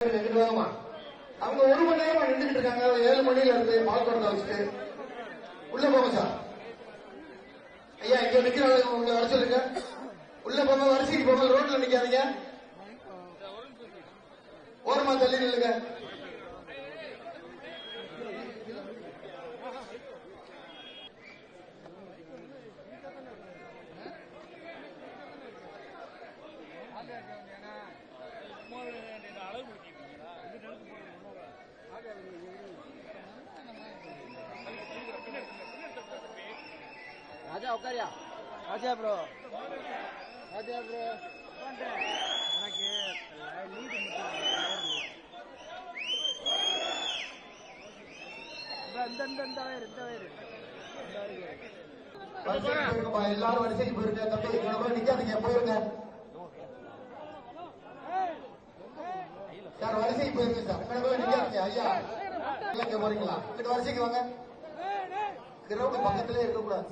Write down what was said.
அவங்க 1 மணி நேரமா நின்றுட்டு இருக்காங்க. 7 மணில இருந்து பால்கோடத்தை வச்சுட்டு உள்ள போங்க சார். ஐயா இங்க நிக்கிறாங்க, உங்களை வர சொல்லுங்க. உள்ள போங்க, வரிசைக்கு போங்க, ரோட்ல நிக்காதீங்க, ஓரமா தள்ளி நில்லுங்க. ராஜா உட்காரியா? ராஜா ப்ரோ, ராஜா ப்ரோ எனக்கு லீடு எல்லாரும் வரிசைக்கு போயிருங்க. தம்பி நிக்காதீங்க, போயிருங்க சார். வரிசைக்கு போயிருங்க சார். நிக்காதீங்க ஐயா. இங்க போறீங்களா? இங்கிட்ட வரிசைக்கு வாங்க. கிரவுண்ட் பக்கத்திலே இருக்கக்கூடாது.